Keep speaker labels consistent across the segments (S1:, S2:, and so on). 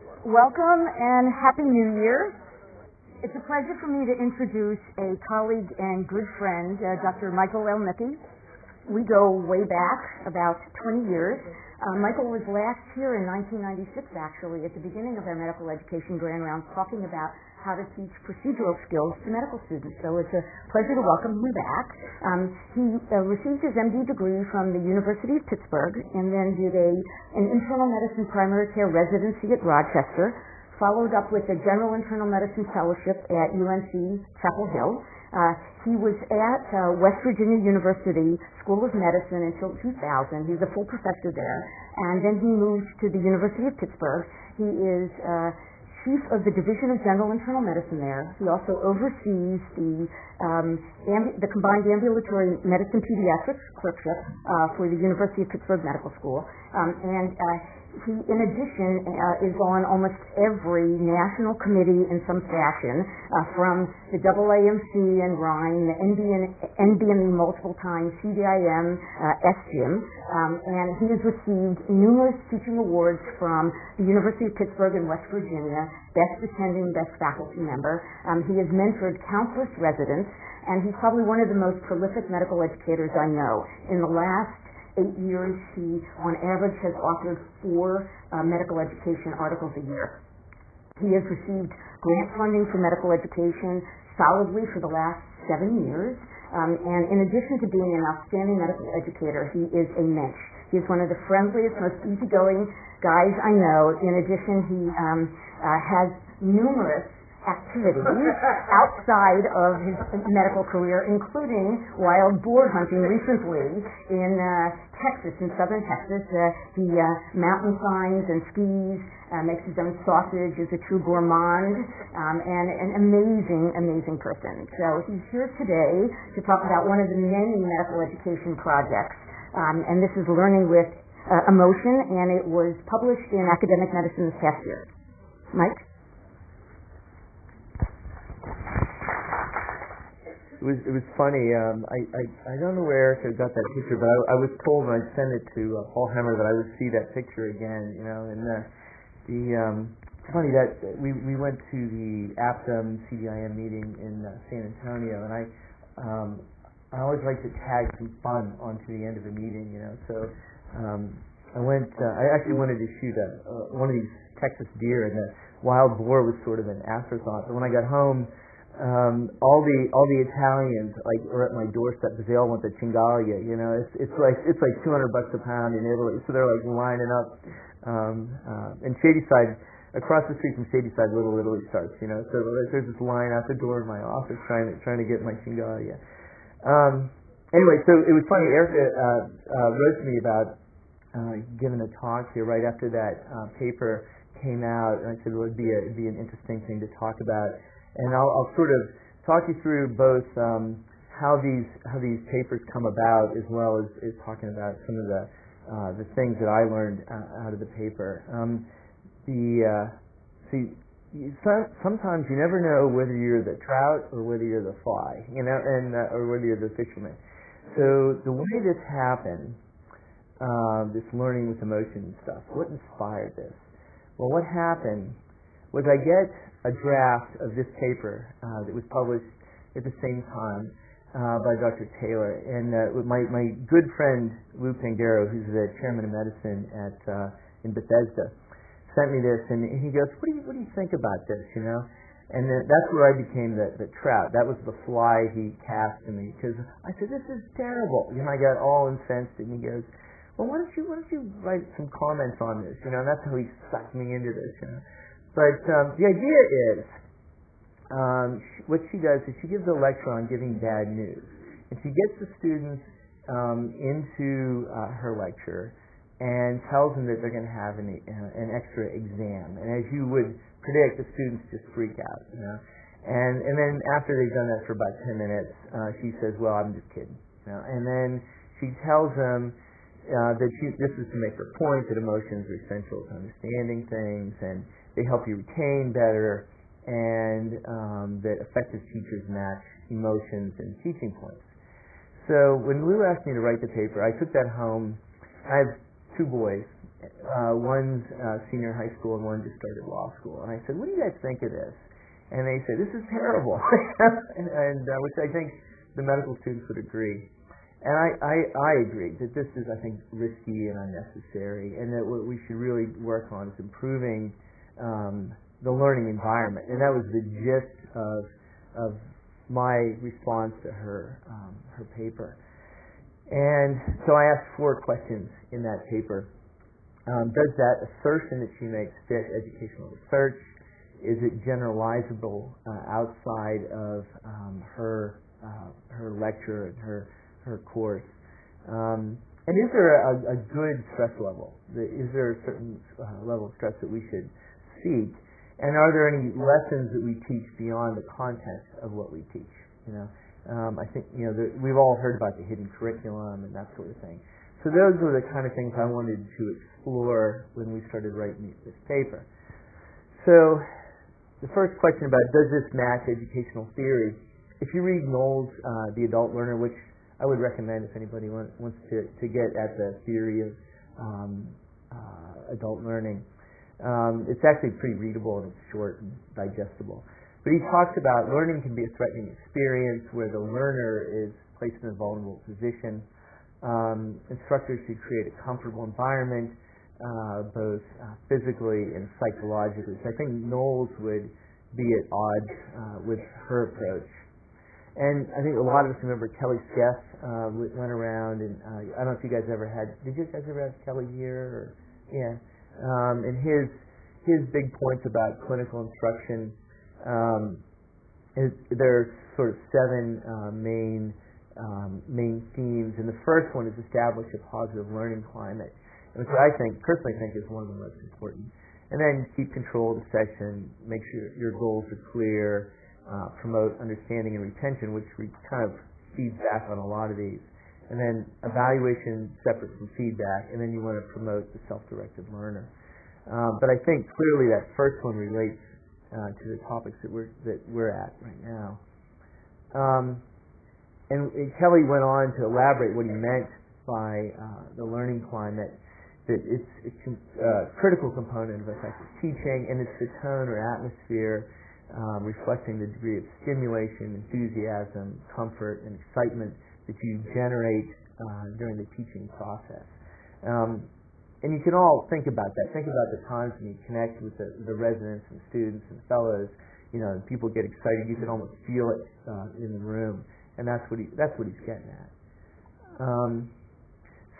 S1: Welcome and Happy New Year. It's a pleasure for me to introduce a colleague and good friend, Dr. Michael Elnicki. We go way back, about 20 years. Michael was last here in 1996, actually, at the beginning of our medical education grand rounds, talking about how to teach procedural skills to medical students. So it's a pleasure to welcome him back. He received his MD degree from the University of Pittsburgh and then did an internal medicine primary care residency at Rochester, followed up with a general internal medicine fellowship at UNC Chapel Hill. He was at West Virginia University School of Medicine until 2000. He was a full professor there. And then he moved to the University of Pittsburgh. He is chief of the Division of General Internal Medicine there. He also oversees the combined ambulatory medicine pediatrics clerkship for the University of Pittsburgh Medical School. He, in addition, is on almost every national committee in some fashion, from the AAMC and Rhine, the NBME multiple times, CDIM, SGIM, and he has received numerous teaching awards from the University of Pittsburgh and West Virginia, best attending, best faculty member. He has mentored countless residents, and he's probably one of the most prolific medical educators I know. In the last 8 years, he, on average, has authored 4 medical education articles a year. He has received grant funding for medical education solidly for the last 7 years. And in addition to being an outstanding medical educator, he is a mensch. He is one of the friendliest, most easygoing guys I know. In addition, he has numerous activities outside of his medical career, including wild boar hunting recently in Texas, in southern Texas. He mountain climbs and skis, makes his own sausage, is a true gourmand, and an amazing person. So he's here today to talk about one of the many medical education projects, and this is Learning with Emotion, and it was published in Academic Medicine this past year. Mike?
S2: It was funny. I don't know where Erica got that picture, but I was told when I sent it to Paul Hemmer that I would see that picture again. And it's funny that we went to the APTM CDIM meeting in San Antonio, and I always like to tag some fun onto the end of a meeting. So I went. I actually wanted to shoot one of these Texas deer, and the wild boar was sort of an afterthought. But when I got home, all the Italians are at my doorstep because they all want the chingalia. It's like $200 a pound in Italy, so they're lining up. And Shadyside, across the street from Shadyside, Little Italy starts. So there's this line out the door of my office trying to get my chingalia. Anyway, so it was funny. Erica wrote to me about giving a talk here right after that paper came out, and I said, well, it'd be an interesting thing to talk about. And I'll sort of talk you through both how these papers come about, as well as talking about some of the things that I learned out of the paper. Sometimes you never know whether you're the trout or whether you're the fly, or whether you're the fisherman. So the way this happened, this learning with emotion and stuff, what inspired this? Well, what happened was I get a draft of this paper that was published at the same time by Dr. Taylor, and my good friend Lou Pangaro, who's the chairman of medicine in Bethesda, sent me this, and he goes, "What do you think about this?" And then that's where I became the trout. That was the fly he cast to me, because I said, "This is terrible." I got all incensed, and he goes, "Well, why don't you write some comments on this?" And that's how he sucked me into this. But the idea is, what she does is she gives a lecture on giving bad news, and she gets the students into her lecture and tells them that they're going to have an extra exam. And as you would predict, the students just freak out. And then after they've done that for about 10 minutes, she says, "Well, I'm just kidding." And then she tells them that this is to make her point that emotions are essential to understanding things, and they help you retain better, and that effective teachers match emotions and teaching points. So when Lou asked me to write the paper, I took that home. I have 2 boys, one's senior high school and one just started law school. And I said, what do you guys think of this? And they said, this is terrible. and which I think the medical students would agree. And I agree that this is, I think, risky and unnecessary, and that what we should really work on is improving the learning environment. And that was the gist of my response to her paper. And so I asked 4 questions in that paper. Does that assertion that she makes fit educational research? Is it generalizable outside of her lecture and her course? And is there a good stress level? Is there a certain level of stress that we should seek? And are there any lessons that we teach beyond the context of what we teach? I think we've all heard about the hidden curriculum and that sort of thing. So those were the kind of things I wanted to explore when we started writing this paper. So the first question about does this match educational theory? If you read Knowles' The Adult Learner, which I would recommend if anybody wants to get at the theory of adult learning, it's actually pretty readable and it's short and digestible. But he talks about learning can be a threatening experience where the learner is placed in a vulnerable position. Instructors should create a comfortable environment, both physically and psychologically. So I think Knowles would be at odds with her approach. And I think a lot of us remember Kelly Skeff went around, and I don't know if you guys ever had. Did you guys ever have Kelly here? Yeah. And his big points about clinical instruction. There are sort of 7 main themes, and the first one is establish a positive learning climate, which I personally think is one of the most important. And then keep control of the session, make sure your goals are clear, promote understanding and retention, which kind of feeds back on a lot of these. And then evaluation separate from feedback, and then you want to promote the self-directed learner. But I think clearly that first one relates to the topics that we're at right now. And Kelly went on to elaborate what he meant by the learning climate, that it's a critical component of effective teaching, and it's the tone or atmosphere reflecting the degree of stimulation, enthusiasm, comfort, and excitement that you generate during the teaching process. And you can all think about that. Think about the times when you connect with the residents and students and fellows. People get excited. You can almost feel it in the room, and that's what he's getting at.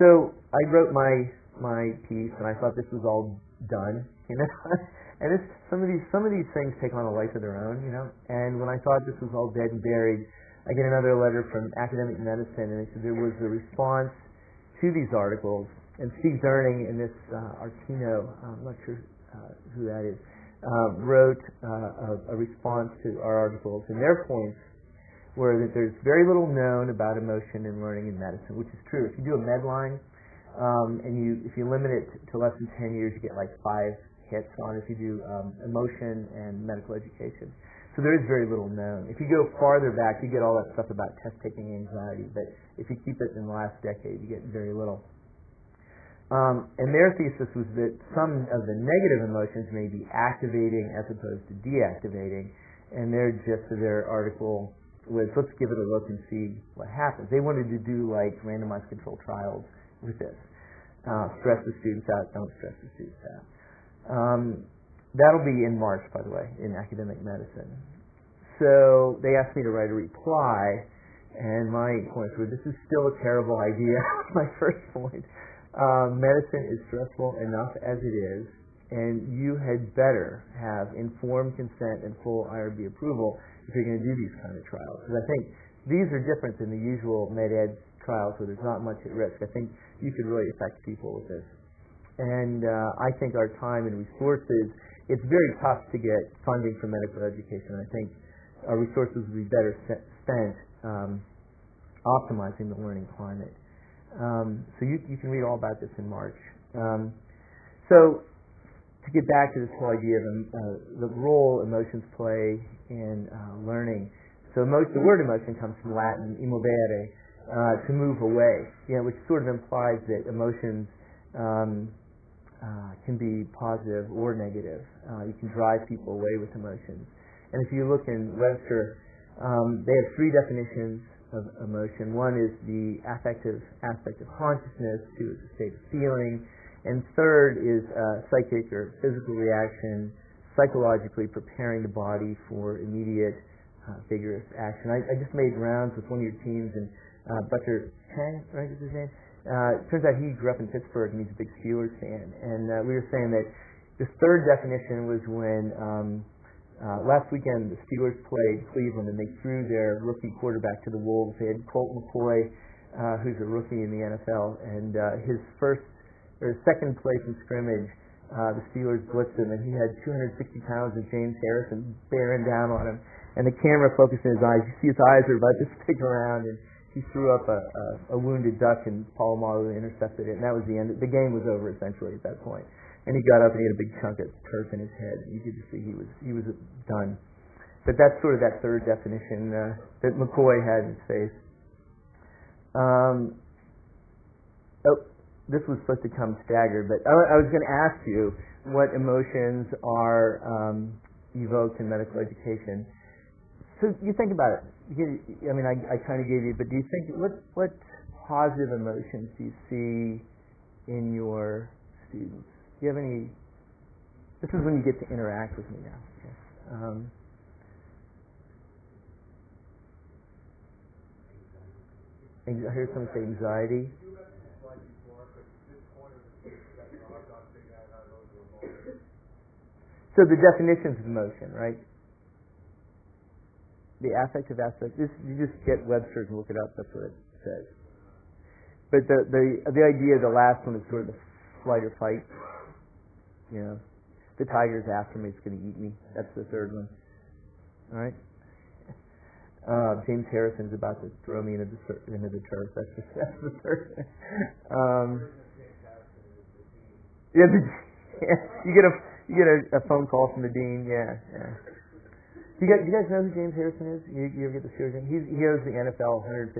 S2: So I wrote my piece, and I thought this was all done. And some of these things take on a life of their own. And when I thought this was all dead and buried, I get another letter from Academic Medicine, and they said there was a response to these articles. And Steve Zerning in this Artino, I'm not sure who that is, wrote a response to our articles. And their points were that there's very little known about emotion in learning in medicine, which is true. If you do a Medline, and if you limit it to less than 10 years, you get like 5 hits on if you do emotion and medical education. So there is very little known. If you go farther back, you get all that stuff about test-taking anxiety. But if you keep it in the last decade, you get very little. And their thesis was that some of the negative emotions may be activating as opposed to deactivating. And their gist of their article was, let's give it a look and see what happens. They wanted to do like randomized controlled trials with this. Stress the students out, don't stress the students out. That'll be in March, by the way, in Academic Medicine. So they asked me to write a reply, and my points were, this is still a terrible idea. My first point. Medicine is stressful enough as it is, and you had better have informed consent and full IRB approval if you're going to do these kind of trials. Because I think these are different than the usual med ed trials where there's not much at risk. I think you could really affect people with this. And I think our time and resources, it's very tough to get funding for medical education. I think our resources would be better spent optimizing the learning climate. So you can read all about this in March. So to get back to this whole idea of the role emotions play in learning. So the word emotion comes from Latin, immovere, to move away, which sort of implies that emotions can be positive or negative. You can drive people away with emotions. And if you look in Webster, they have three definitions of emotion. One is the affective aspect of consciousness, two is the state of feeling, and third is psychic or physical reaction, psychologically preparing the body for immediate vigorous action. I just made rounds with one of your teams, and Dr. Chang, right, is his name? Turns out he grew up in Pittsburgh and he's a big Steelers fan. And we were saying that the third definition was when last weekend the Steelers played Cleveland and they threw their rookie quarterback to the Wolves. They had Colt McCoy, who's a rookie in the NFL, and his second play from scrimmage, the Steelers blitzed him, and he had 260 pounds of James Harrison bearing down on him. And the camera focused in his eyes. You see his eyes are about to stick around, and he threw up a wounded duck, and Polamalu intercepted it, and that was the end. The game was over essentially at that point. And he got up and he had a big chunk of turf in his head. You could just see he was done. But that's sort of that third definition that McCoy had in his face. This was supposed to come staggered, but I was going to ask you what emotions are evoked in medical education. So you think about it. I mean, I kind of gave you, but do you think what positive emotions do you see in your students? Do you have any? This is when you get to interact with me now. Okay. I heard someone say anxiety. So the definitions of emotion, right? The affective aspect. You just get Webster and look it up. That's what it says. But the idea of the last one is sort of the flight or fight. You know, the tiger's after me; it's going to eat me. That's the third one. All right. James Harrison's about to throw me into the turf. That's the third. You get a phone call from the dean. Yeah. Do you guys know who James Harrison is? You ever get the Surg? He owes the NFL $150,000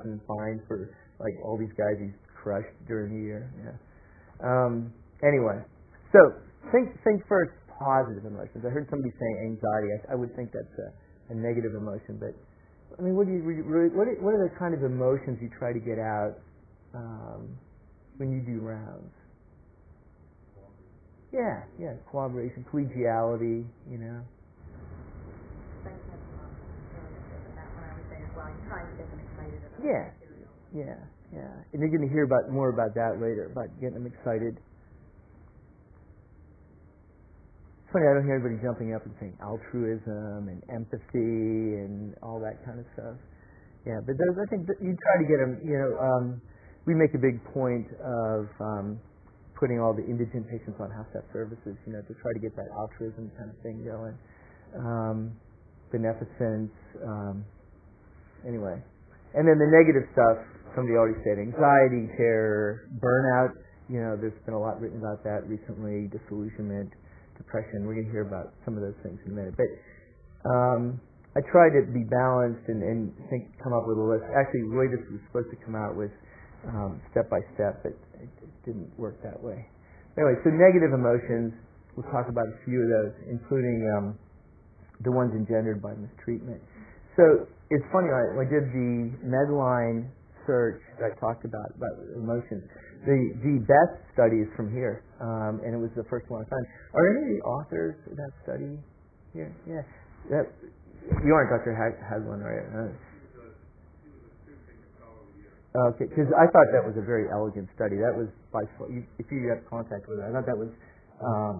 S2: in fines for like all these guys he's crushed during the year. Yeah. Anyway, so think first positive emotions. I heard somebody say anxiety. I would think that's a negative emotion, but I mean, what are the kind of emotions you try to get out when you do rounds? Yeah, cooperation, collegiality, you know. Yeah. And you're going to hear more about that later, about getting them excited. It's funny, I don't hear anybody jumping up and saying altruism and empathy and all that kind of stuff. Yeah, but those, I think that you try to get them, you know, we make a big point of putting all the indigent patients on house staff services, you know, to try to get that altruism kind of thing going. Beneficence, anyway. And then the negative stuff, somebody already said, anxiety, terror, burnout. You know, there's been a lot written about that recently, disillusionment, depression. We're going to hear about some of those things in a minute. But I try to be balanced and come up with a list. Actually, the way this was supposed to come out was step by step, but it didn't work that way. Anyway, so negative emotions, we'll talk about a few of those, including the ones engendered by mistreatment. So it's funny, I did the Medline search that I talked about emotions. The best study is from here, and it was the first one I found. Are any of the authors of that study here? Yeah. You aren't Dr. Haglund, right? Okay, because I thought that was a very elegant study. That was if you have contact with it, I thought that was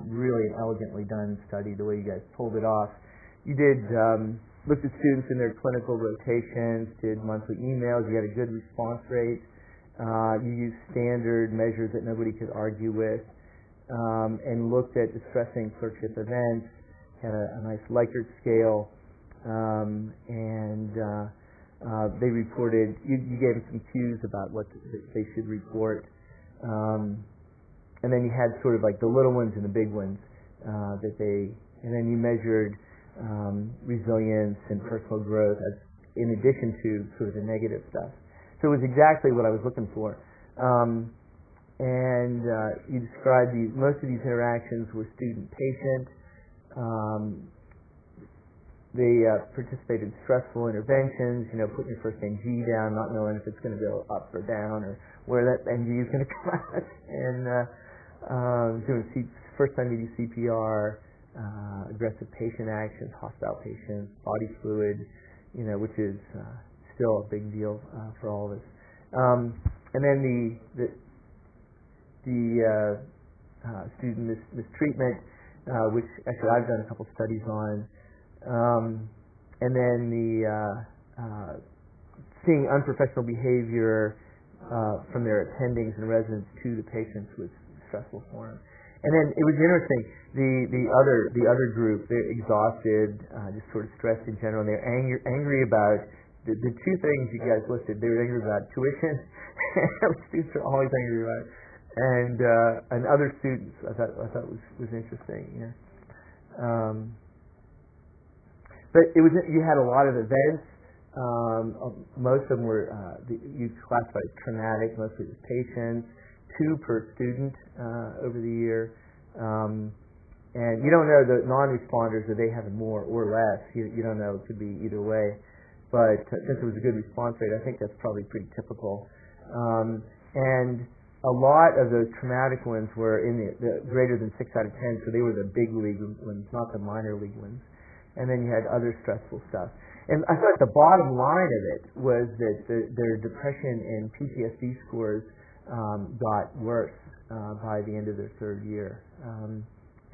S2: really an elegantly done study, the way you guys pulled it off. You did looked at students in their clinical rotations, did monthly emails, you had a good response rate, you used standard measures that nobody could argue with, and looked at distressing clerkship events, had a nice Likert scale, and they reported, you gave them some cues about what they should report, and then you had sort of like the little ones and the big ones, and then you measured resilience and personal growth as in addition to sort of the negative stuff. So it was exactly what I was looking for. and you described most of these interactions were student-patient. They participated in stressful interventions, putting your first NG down, not knowing if it's going to go up or down or where that NG is going to come out, and doing first time you do CPR, aggressive patient actions, hostile patients, body fluid, which is still a big deal for all of us. And then the student mistreatment, which actually I've done a couple studies on. And then the seeing unprofessional behavior from their attendings and residents to the patients was stressful for them. And then it was interesting. The other group, they're exhausted, just sort of stressed in general. And they're angry about the two things you guys listed. They were angry about tuition. Students are always angry about it. And other students, I thought was interesting. Yeah. But you had a lot of events. Most of them were you classified as traumatic. Mostly it was patients, 2 per student over the year. And you don't know the non-responders, are they having more or less? You don't know. It could be either way. But since it was a good response rate, I think that's probably pretty typical. And a lot of those traumatic ones were in the greater than 6 out of 10, so they were the big league ones, not the minor league ones. And then you had other stressful stuff. And I thought the bottom line of it was that their depression and PTSD scores got worse by the end of their 3rd year.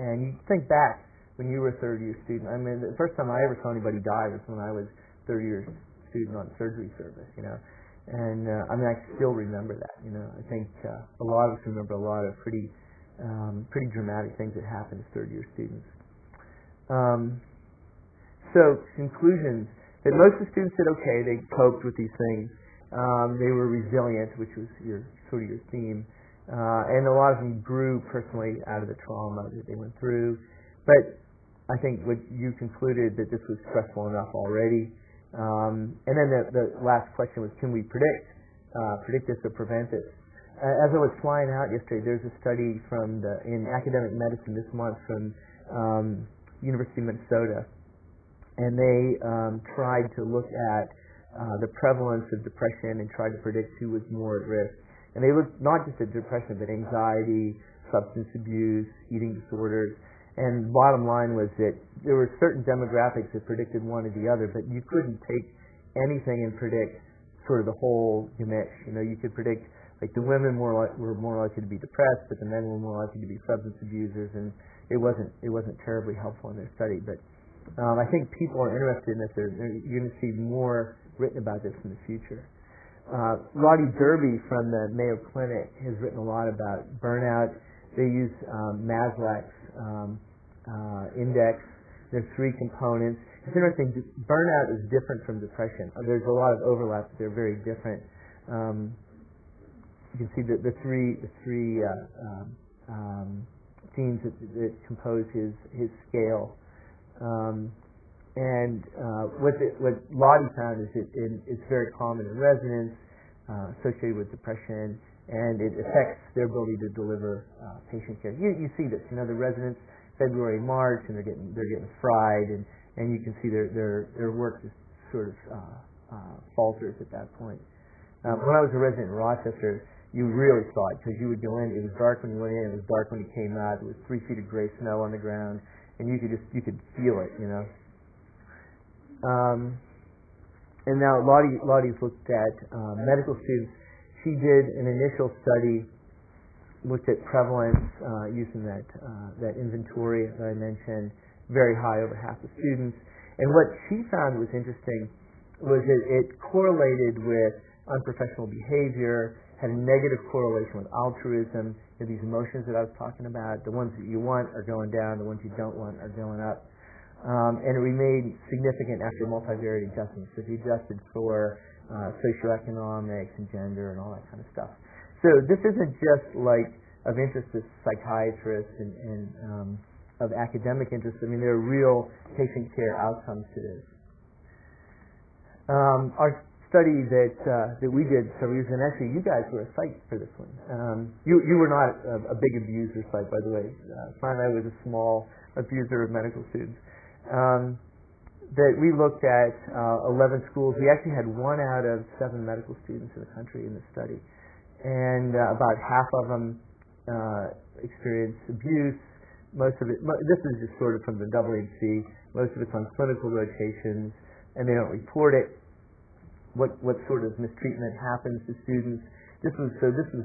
S2: And you think back when you were a 3rd-year student. I mean, the first time I ever saw anybody die was when I was 3rd-year student on surgery service, And I still remember that. I think a lot of us remember a lot of pretty dramatic things that happened to 3rd-year students. So conclusions, that most of the students did okay. They coped with these things. They were resilient, which was your theme. And a lot of them grew personally out of the trauma that they went through. But I think what you concluded that this was stressful enough already. And then the last question was, can we predict this or prevent this? As I was flying out yesterday, there's a study in academic medicine this month from University of Minnesota. And they tried to look at the prevalence of depression and tried to predict who was more at risk. And they looked not just at depression, but anxiety, substance abuse, eating disorders. And the bottom line was that there were certain demographics that predicted one or the other, but you couldn't take anything and predict sort of the whole gamish. You could predict like the women were more likely to be depressed, but the men were more likely to be substance abusers, and it wasn't terribly helpful in their study. But I think people are interested in this. You're going to see more written about this in the future. Dyrbye from the Mayo Clinic has written a lot about burnout. They use Maslach's index. There's 3 components. It's interesting. Burnout is different from depression. There's a lot of overlap, but they're very different. You can see the three themes that compose his scale. What Lottie found is it's very common in residents associated with depression, and it affects their ability to deliver patient care. You see this, the residents February, March, and they're getting fried, and you can see their work just sort of falters at that point. When I was a resident in Rochester, you really saw it because you would go in. It was dark when you went in. It was dark when you came out. There was 3 feet of gray snow on the ground, and you could feel it, And now Lottie's looked at medical students. She did an initial study, looked at prevalence using that inventory that I mentioned, very high, over half the students. And what she found was interesting was that it correlated with unprofessional behavior, had a negative correlation with altruism. These emotions that I was talking about, the ones that you want are going down, the ones you don't want are going up. And it remained significant after multivariate adjustments. So if you adjusted for socioeconomics and gender and all that kind of stuff. So this isn't just like of interest to psychiatrists and of academic interest. I mean, there are real patient care outcomes to this. Our study that we did several years ago, and actually you guys were a site for this one. You were not a big abuser site, by the way. Sinai was a small abuser of medical students. That we looked at 11 schools. We actually had 1 out of 7 medical students in the country in the study, and about half of them experienced abuse. Most of it, this is just sort of from the WHC. Most of it's on clinical rotations, and they don't report it. What sort of mistreatment happens to students? This was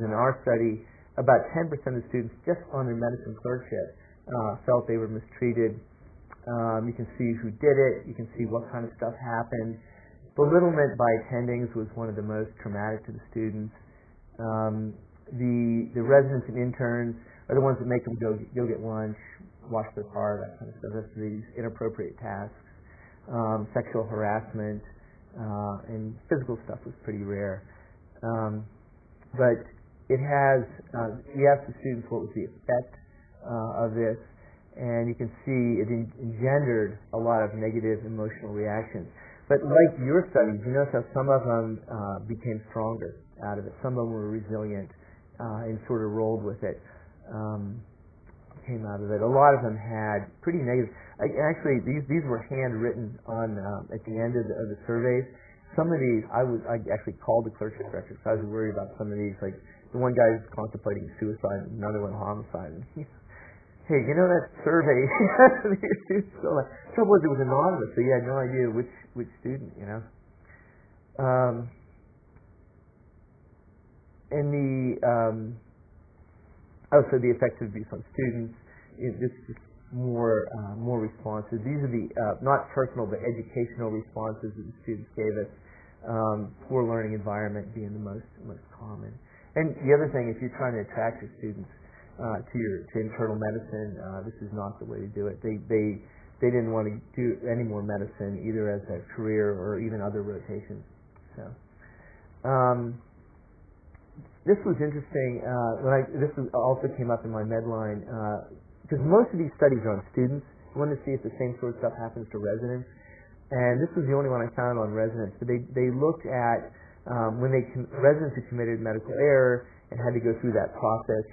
S2: in our study. About 10% of students just on their medicine clerkship felt they were mistreated. You can see who did it. You can see what kind of stuff happened. Belittlement by attendings was one of the most traumatic to the students. The residents and interns are the ones that make them go get lunch, wash their car, that kind of stuff. That's these inappropriate tasks. Sexual harassment and physical stuff was pretty rare. But it has. We asked the students what was the effect of this. And you can see it engendered a lot of negative emotional reactions. But like your studies, you notice how some of them became stronger out of it. Some of them were resilient and sort of rolled with it, came out of it. A lot of them had pretty negative. Actually, these were handwritten on at the end of the surveys. Some of these, I actually called the clerkship director because I was worried about some of these. Like the one guy was contemplating suicide, and another one homicide. And hey, you know that survey? So like, trouble was it was anonymous, so you had no idea which student, you know. And also the effects of abuse on students. This is more responses. These are the not personal but educational responses that the students gave us. Poor learning environment being the most common. And the other thing, if you're trying to attract your students to internal medicine, this is not the way to do it. They didn't want to do any more medicine either as a career or even other rotations. So this was interesting. This also came up in my medline because most of these studies are on students. I wanted to see if the same sort of stuff happens to residents, and this was the only one I found on residents. But they looked at when residents who committed medical error and had to go through that process,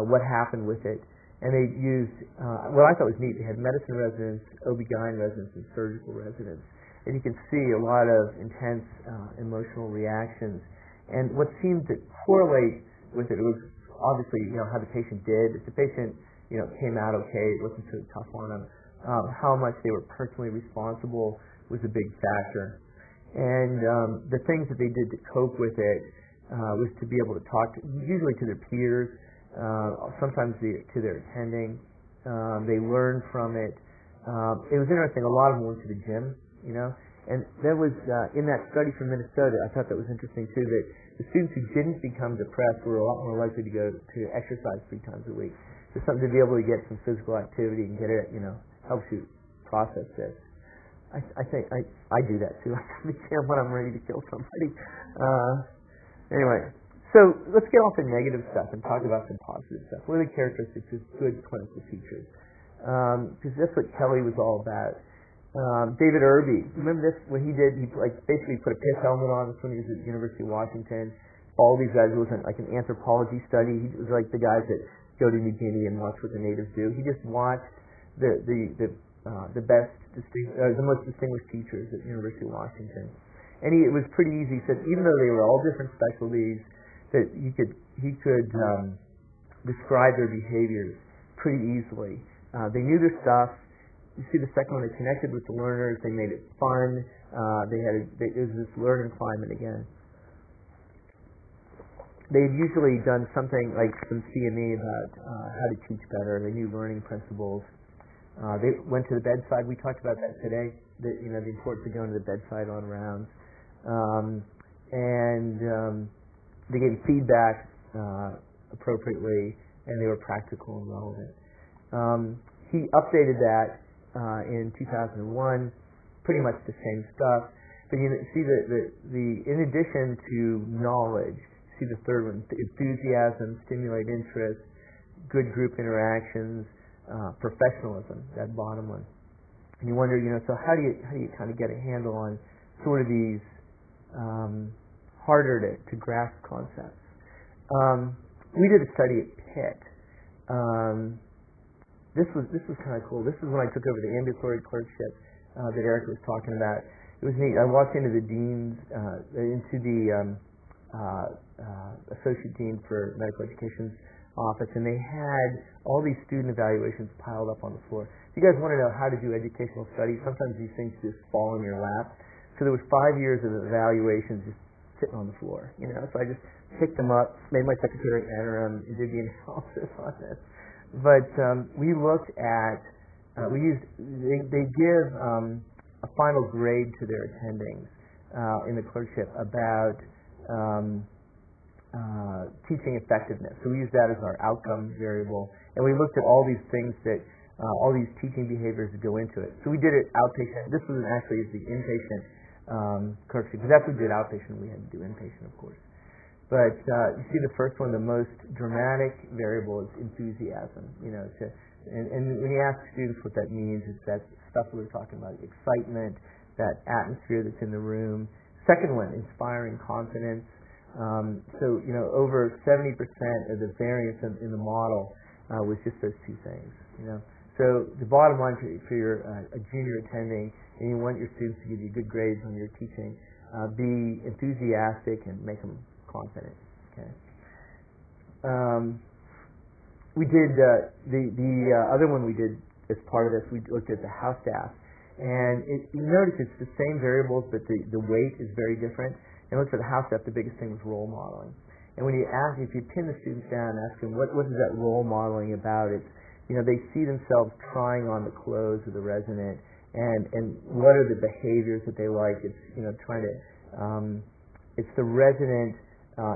S2: what happened with it. And they used, what I thought was neat, they had medicine residents, OB-GYN residents, and surgical residents. And you can see a lot of intense emotional reactions. And what seemed to correlate with it was obviously, how the patient did. If the patient, came out okay, it wasn't so tough on them. How much they were personally responsible was a big factor. And the things that they did to cope with it was to be able to talk, usually to their peers, sometimes to their attending. They learned from it. It was interesting. A lot of them went to the gym, and there was in that study from Minnesota. I thought that was interesting too. That the students who didn't become depressed were a lot more likely to go to exercise 3 times a week. So something to be able to get some physical activity and get it, helps you process this. I think I do that too. I go to the gym when I'm ready to kill somebody. Anyway, so let's get off the negative stuff and talk about some positive stuff. What are the characteristics of good clinical teachers? Because that's what Kelly was all about. David Irby, remember this? What he did, he basically put a pith helmet on when he was at the University of Washington. All these guys, it was like an anthropology study. He was like the guys that go to New Guinea and watch what the natives do. He just watched the best, the most distinguished teachers at the University of Washington. And it was pretty easy. He said even though they were all different specialties, that he could describe their behaviors pretty easily. They knew their stuff. You see the second one, they connected with the learners. They made it fun. It was this learning climate again. They had usually done something like some CME about how to teach better. They knew learning principles. They went to the bedside. We talked about that today. The importance of going to the bedside on rounds. They gave feedback appropriately, and they were practical and relevant. He updated that in 2001, pretty much the same stuff. But you see in addition to knowledge, see the third one, enthusiasm, stimulate interest, good group interactions, professionalism, that bottom one. And you wonder, so how do you kind of get a handle on sort of these harder to grasp concepts. We did a study at Pitt. This was kind of cool. This is when I took over the ambulatory clerkship that Eric was talking about. It was neat. I walked into the associate dean for medical education's office, and they had all these student evaluations piled up on the floor. If you guys want to know how to do educational studies, sometimes these things just fall in your lap. So there was 5 years of evaluations just sitting on the floor, So I just picked them up, made my secretary enter them, and did the analysis on this. But we looked at, they give a final grade to their attendings in the clerkship about teaching effectiveness. So we used that as our outcome variable, and we looked at all these things that, all these teaching behaviors that go into it. So we did it outpatient. This was actually the inpatient clerkship, because after we did outpatient, we had to do inpatient, of course. But you see the first one, the most dramatic variable is enthusiasm. And when you ask students what that means, it's that stuff we were talking about, excitement, that atmosphere that's in the room. Second one, inspiring confidence. So over 70% of the variance in the model was just those two things. So the bottom line for your a junior attending, and you want your students to give you good grades when you're teaching, be enthusiastic and make them confident. Okay. We did the other one we did as part of this. We looked at the house staff, and you notice it's the same variables, but the weight is very different. And looked at the house staff. The biggest thing was role modeling. And when you if you pin the students down and ask them what is that role modeling about, it's they see themselves trying on the clothes of the resident, and what are the behaviors that they like. It's trying to it's the resident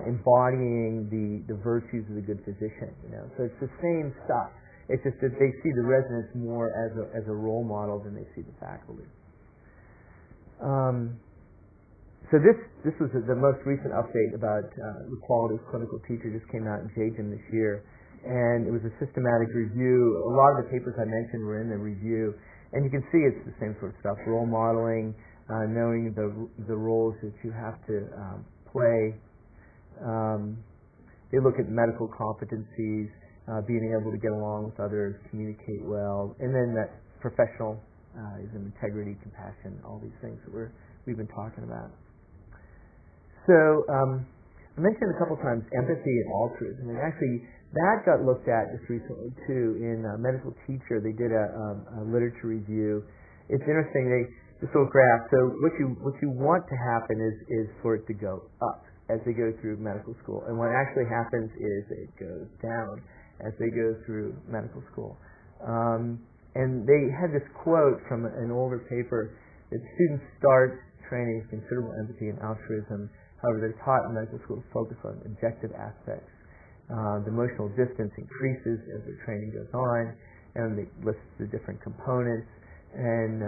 S2: embodying the virtues of the good physician. So it's the same stuff. It's just that they see the residents more as a role model than they see the faculty. So this was the most recent update about the quality of clinical teacher. Just came out in JGIM this year, and it was a systematic review. A lot of the papers I mentioned were in the review, and you can see it's the same sort of stuff: role modeling, knowing the roles that you have to play. They look at medical competencies, being able to get along with others, communicate well, and then that professionalism, integrity, compassion, all these things that we've been talking about. So I mentioned a couple times empathy and altruism, and actually that got looked at just recently too in medical teacher. They did a literature review. It's interesting. This little graph. So what you want to happen is for it to go up as they go through medical school, and what actually happens is it goes down as they go through medical school. And they had this quote from an older paper that students start training with considerable empathy and altruism. However, they're taught in medical school to focus on objective aspects. The emotional distance increases as their training goes on, and they list the different components, and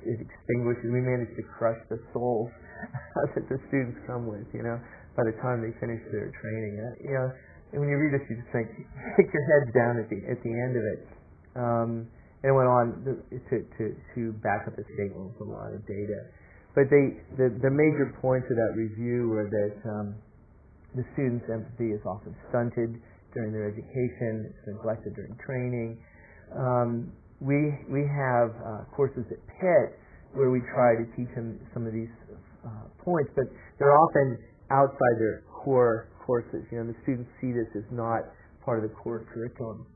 S2: it extinguishes. We manage to crush the souls that the students come with, by the time they finish their training. And when you read this, you just think, stick your heads down at the end of it. And it went on to back up the statement with a lot of data. But the major points of that review were that the students' empathy is often stunted during their education, it's neglected during training. We have courses at Pitt where we try to teach them some of these points, but they're often outside their core courses. The students see this as not part of the core curriculum.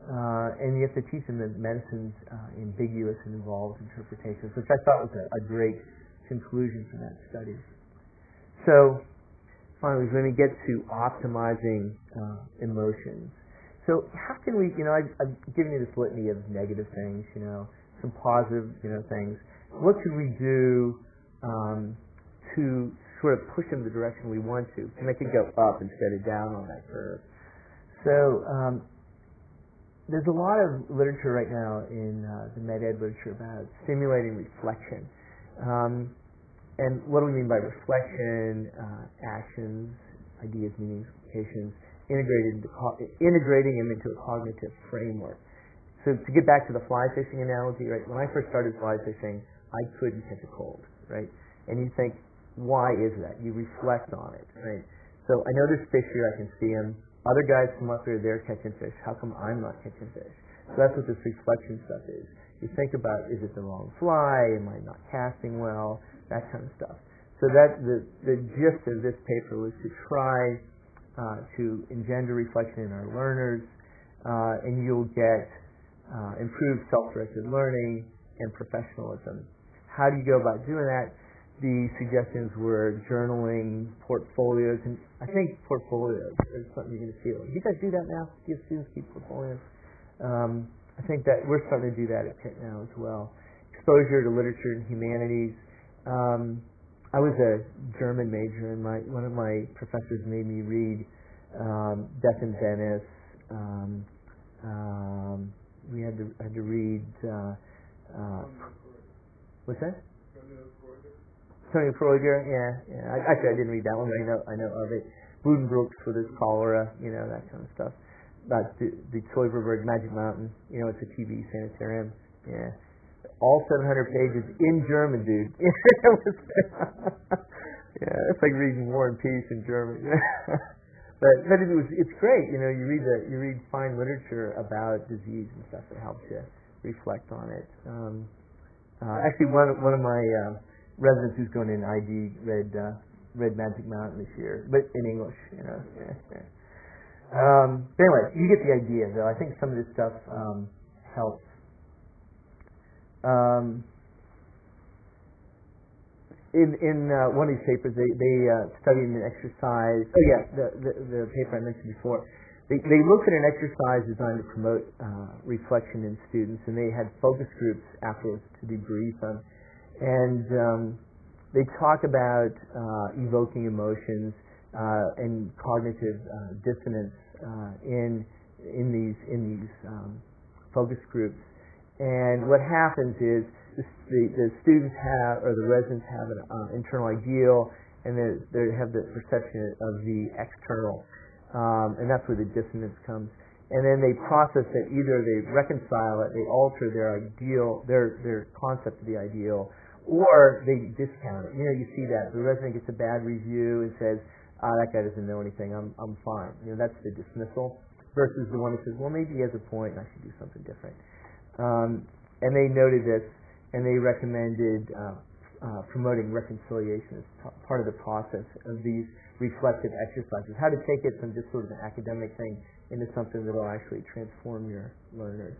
S2: And you have to teach them that medicine's ambiguous and involves interpretations, which I thought was a great conclusion from that study. So finally, we're going to get to optimizing emotions. So how can we, I've given you this litany of negative things, some positive, things. What could we do to sort of push them the direction we want to make it go up instead of down on that curve? So there's a lot of literature right now in the med ed literature about stimulating reflection. And what do we mean by reflection? Actions, ideas, meanings, implications, integrating them into a cognitive framework. So to get back to the fly fishing analogy, right? When I first started fly fishing, I couldn't catch a cold, right? And you think, why is that? You reflect on it, right? So I know there's fish here, I can see them. Other guys come up here, they're catching fish. How come I'm not catching fish? So that's what this reflection stuff is. You think about, is it the wrong fly? Am I not casting well? That kind of stuff. So that the gist of this paper was to try to engender reflection in our learners, and you'll get improved self-directed learning and professionalism. How do you go about doing that? The suggestions were journaling, portfolios, and I think portfolios is something you're going to feel. Do you guys do that now? Do you have students keep portfolios? I think that we're starting to do that at Pitt now as well. Exposure to literature and humanities. I was a German major, and one of my professors made me read Death in Venice. We had to read. What's that? Tony Freudiger, yeah. Actually, I didn't read that one, but I know of it. Buddenbrooks with his cholera, that kind of stuff. About the Zeuberberg Magic Mountain, it's a TB sanitarium. Yeah, all 700 pages in German, dude. Yeah, it's like reading War and Peace in German. but it's great. You read fine literature about disease and stuff that helps you reflect on it. Actually, one of my residents who's going in ID read Magic Mountain this year, but in English, Yeah. But anyway, you get the idea, though. I think some of this stuff helps. In one of these papers, they studied an exercise. Oh yeah, the paper I mentioned before. They looked at an exercise designed to promote reflection in students, and they had focus groups afterwards to debrief them. And they talk about evoking emotions and cognitive dissonance in these focus groups. And what happens is the students have, or the residents have an internal ideal, and they have the perception of the external, and that's where the dissonance comes. And then they process it. Either they reconcile it, they alter their ideal, their concept of the ideal, or they discount it. You see that the resident gets a bad review and says, that guy doesn't know anything, I'm fine. That's the dismissal, versus the one that says, well, maybe he has a point and I should do something different. And they noted this, and they recommended promoting reconciliation as part of the process of these reflective exercises. How to take it from just sort of an academic thing into something that will actually transform your learners.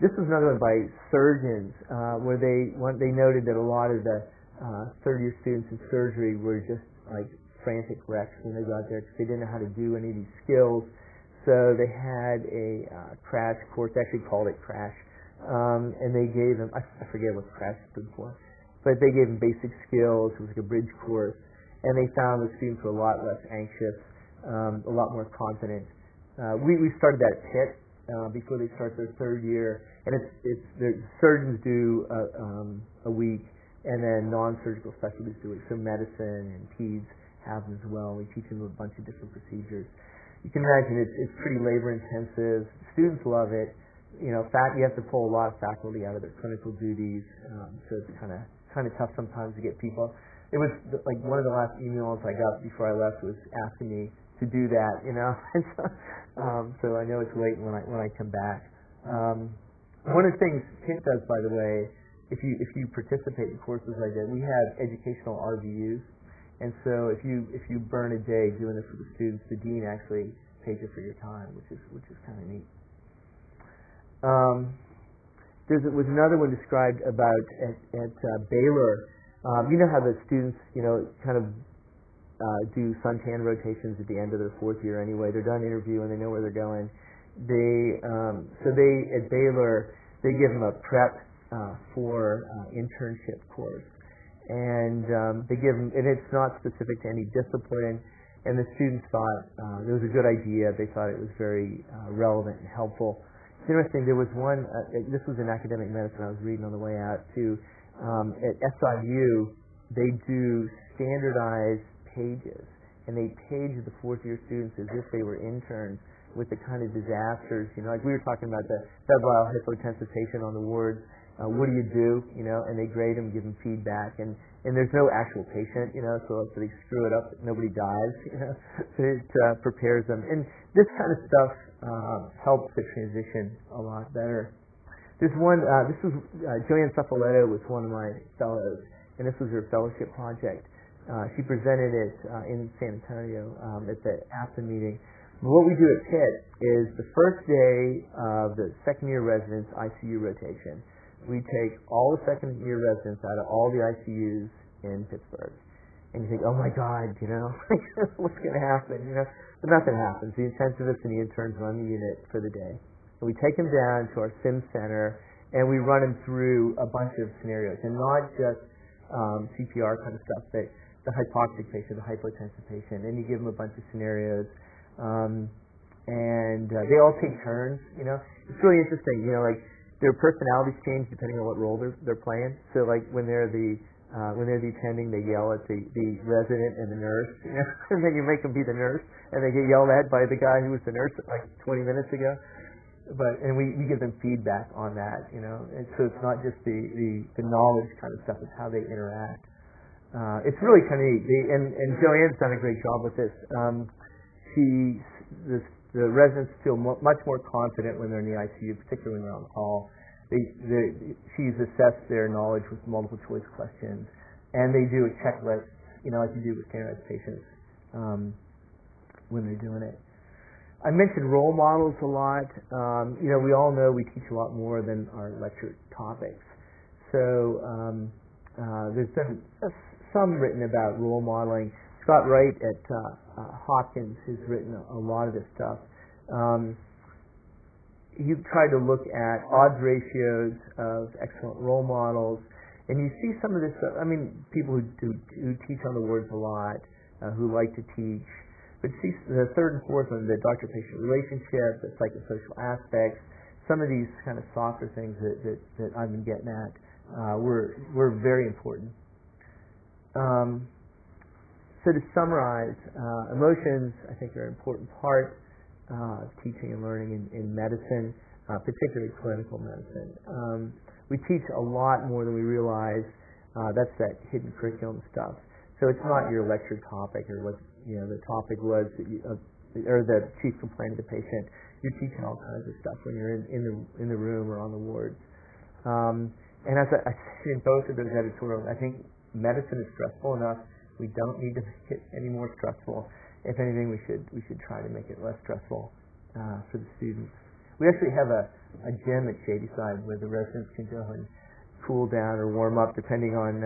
S2: This was another one by surgeons, where they noted that a lot of the third-year students in surgery were just like frantic wrecks when they got there because they didn't know how to do any of these skills. So they had a crash course, they actually called it crash, and they gave them, I forget what crash stood for, but they gave them basic skills. It was like a bridge course, and they found the students were a lot less anxious, a lot more confident. We started that at Pitt before they start their third year, and it's the surgeons do a week, and then non-surgical specialties do it. So medicine and peds have them as well. We teach them a bunch of different procedures. You can imagine it's pretty labor intensive. Students love it. You have to pull a lot of faculty out of their clinical duties, so it's kind of tough sometimes to get people. It was like one of the last emails I got before I left was asking me to do that, so I know it's late when I come back. One of the things Pitt does, by the way, if you participate in courses like that, we have educational RVUs. And so if you burn a day doing this with the students, the dean actually pays you for your time, which is kind of neat. There was another one described about at Baylor. You know how the students kind of do suntan rotations at the end of their fourth year anyway. They're done interviewing, they know where they're going. They at Baylor they give them a prep for internship course. And they give them, and it's not specific to any discipline. And the students thought it was a good idea. They thought it was very relevant and helpful. It's interesting. There was one. This was in academic medicine. I was reading on the way out to at SIU. They do standardized pages, and they page the fourth-year students as if they were interns with the kind of disasters. Like we were talking about the febrile hypotensive patient on the wards. what do you do, and they grade them, give them feedback, and there's no actual patient, so if they screw it up, nobody dies, so it prepares them. And this kind of stuff helps the transition a lot better. There's one, Joanne Cephaletto was one of my fellows, and this was her fellowship project. She presented it in San Antonio at the AFTA meeting. What we do at Pitt is the first day of the second-year residence ICU rotation, we take all the second-year residents out of all the ICUs in Pittsburgh. And you think, oh my God, what's going to happen? But nothing happens. The intensivists and the interns run the unit for the day. And we take them down to our sim center, and we run them through a bunch of scenarios. And not just CPR kind of stuff, but the hypoxic patient, the hypotensive patient. And you give them a bunch of scenarios. And they all take turns, It's really interesting, their personalities change depending on what role they're playing. So when they're the attending, they yell at the resident and the nurse, and then you make them be the nurse, and they get yelled at by the guy who was the nurse 20 minutes ago. And we give them feedback on that, And so it's not just the knowledge kind of stuff; it's how they interact. It's really kind of neat. And Joanne's done a great job with this. The residents feel much more confident when they're in the ICU, particularly when they're on call. She's assessed their knowledge with multiple choice questions, and they do a checklist, like you do with standardized patients when they're doing it. I mentioned role models a lot. We all know we teach a lot more than our lecture topics. So there's been some written about role modeling. Scott Wright at Hopkins has written a lot of this stuff. He tried to look at odds ratios of excellent role models, and you see some of this stuff. I mean, people who teach on the wards a lot, who like to teach, but see the third and fourth one, the doctor-patient relationship, the psychosocial aspects, some of these kind of softer things that I've been getting at were very important. So to summarize, emotions, I think, are an important part of teaching and learning in medicine, particularly clinical medicine. We teach a lot more than we realize. That's that hidden curriculum stuff. So it's not your lecture topic or what the topic was, or the chief complaint of the patient. You're teaching all kinds of stuff when you're in the room or on the wards. And as I said in both of those editorials, I think medicine is stressful enough. We don't need to make it any more stressful. If anything, we should try to make it less stressful for the students. We actually have a gym at Shadyside where the residents can go and cool down or warm up depending on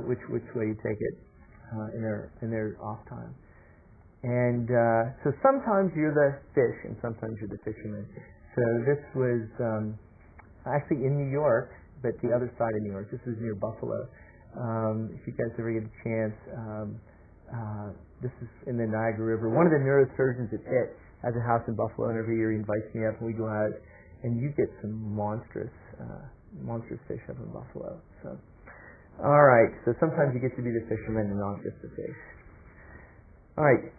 S2: which way you take it in their off time. And so sometimes you're the fish and sometimes you're the fisherman. So this was actually in New York, but the other side of New York. This is near Buffalo. If you guys ever get a chance, this is in the Niagara River. One of the neurosurgeons at Pitt has a house in Buffalo, and every year he invites me up, and we go out, and you get some monstrous fish up in Buffalo. So, all right. So sometimes you get to be the fisherman and not just the fish. All right.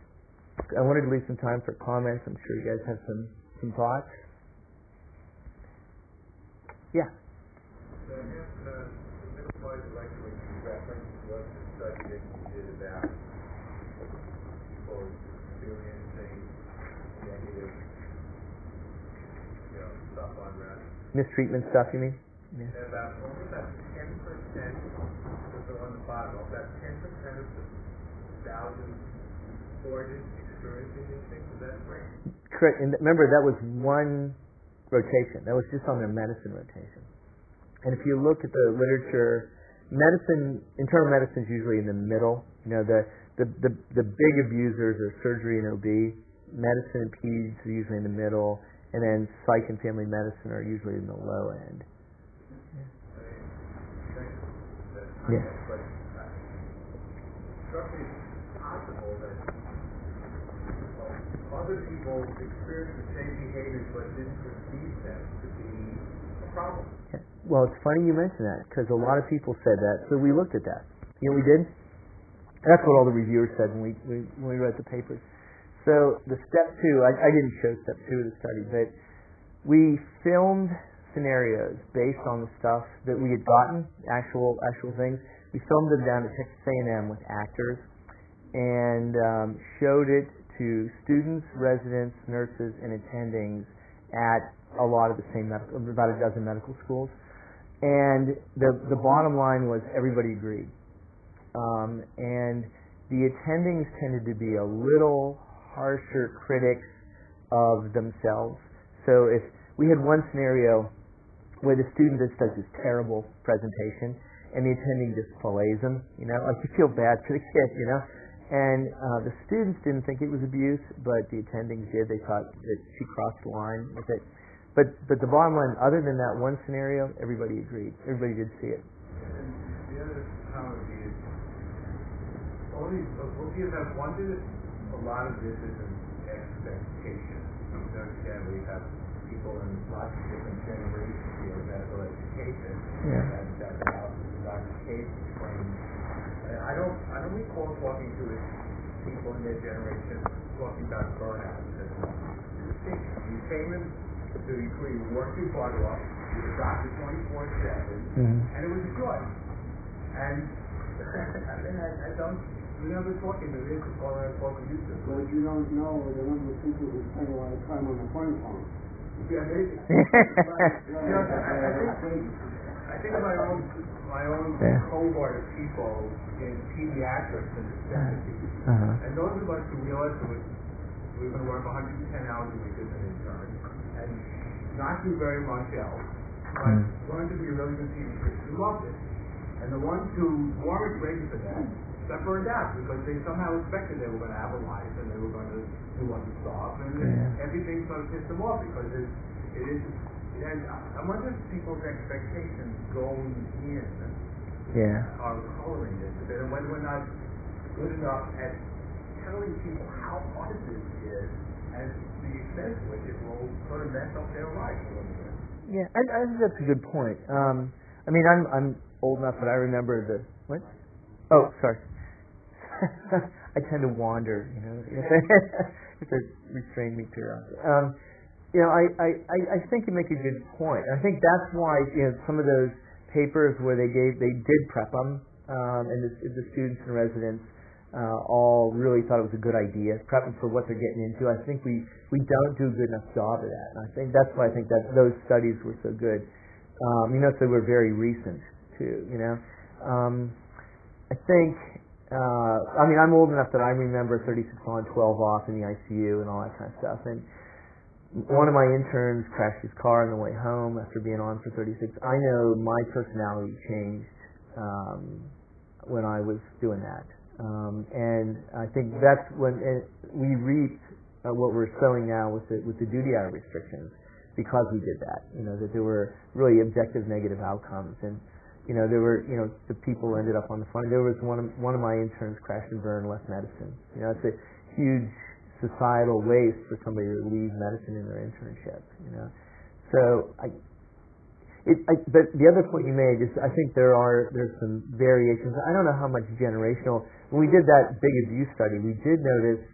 S2: I wanted to leave some time for comments. I'm sure you guys have some thoughts. Yeah.
S3: So I guess the middle part of the lecture when you referenced was the study that you did about people experiencing negative, stuff on rest.
S2: Mistreatment stuff, you mean?
S3: Yeah. And only about 10% on the bottom, about 10% of the 1,000 wardens experiencing these things. Is that right?
S2: Correct. And remember, that was one rotation. That was just on their medicine rotation. And if you look at the literature, internal medicine is usually in the middle. The big abusers are surgery and OB. Medicine and peds are usually in the middle, and then psych and family medicine are usually in the low end.
S3: Yes. But certainly it's possible that other people experience the same behaviors but didn't perceive them to be a problem.
S2: Yeah. Well, it's funny you mention that because a lot of people said that, so we looked at that. We did? That's what all the reviewers said when we read the papers. So the step 2, I didn't show step 2 of the study, but we filmed scenarios based on the stuff that we had gotten, actual things. We filmed them down at Texas A&M with actors and showed it to students, residents, nurses, and attendings at a lot of the same about a dozen medical schools. And the bottom line was everybody agreed. And the attendings tended to be a little harsher critics of themselves. So if we had one scenario where the student just does this terrible presentation and the attending just fillets them, like you feel bad for the kid, And the students didn't think it was abuse, but the attendings did. They thought that she crossed the line with it. But the bottom line, other than that one scenario, everybody agreed. Everybody did see it.
S3: And the other comment is, what we have wanted, a lot of this is an expectation. You understand, we have people in lots of different generations here of medical education.
S2: Yeah.
S3: And that allows Dr. Case to train. I don't recall talking to people in their generation talking about burnout. You came in to degree, you weren't too far off, you were a doctor 24/7, and it was a joy. And I don't remember talking to this or talking to you.
S4: But you don't know the number of people who spend a lot of time on the phone.
S3: Yeah, maybe. I think of my own cohort of people in pediatrics in the 70s. And those of us who realized we were going to work 110 hours a week as an intern and not do very much else, but learn to be a really good pediatrician who loved it. And the ones who weren't ready for that burned out because they somehow expected they were going to have a life and they were going to do other stuff, and everything sort of pissed them off because it is. And I wonder if people's expectations going in are coloring this a bit, and whether we're not good enough at telling people how hard this is and the extent to which it will sort of mess up their life a little bit.
S2: Yeah, I think that's a good point. I mean, I'm old enough that I remember the what? Oh, sorry. I tend to wander, You have to restrain me periodically. I think you make a good point. I think that's why some of those papers where they did prep them, and the students and residents all really thought it was a good idea, prep them for what they're getting into. I think we don't do a good enough job of that, and I think that's why I think that those studies were so good. So we're very recent too. I think. I'm old enough that I remember 36 on, 12 off in the ICU and all that kind of stuff. And one of my interns crashed his car on the way home after being on for 36. I know my personality changed when I was doing that. And I think that's when we reaped what we're showing now with the duty hour restrictions because we did that. That there were really objective negative outcomes. And there were, the people ended up on the front. There was one of my interns crashed and burned, left medicine. It's a huge societal waste for somebody to leave medicine in their internship. So but the other point you made is I think there's some variations. I don't know how much generational. When we did that big abuse study, we did notice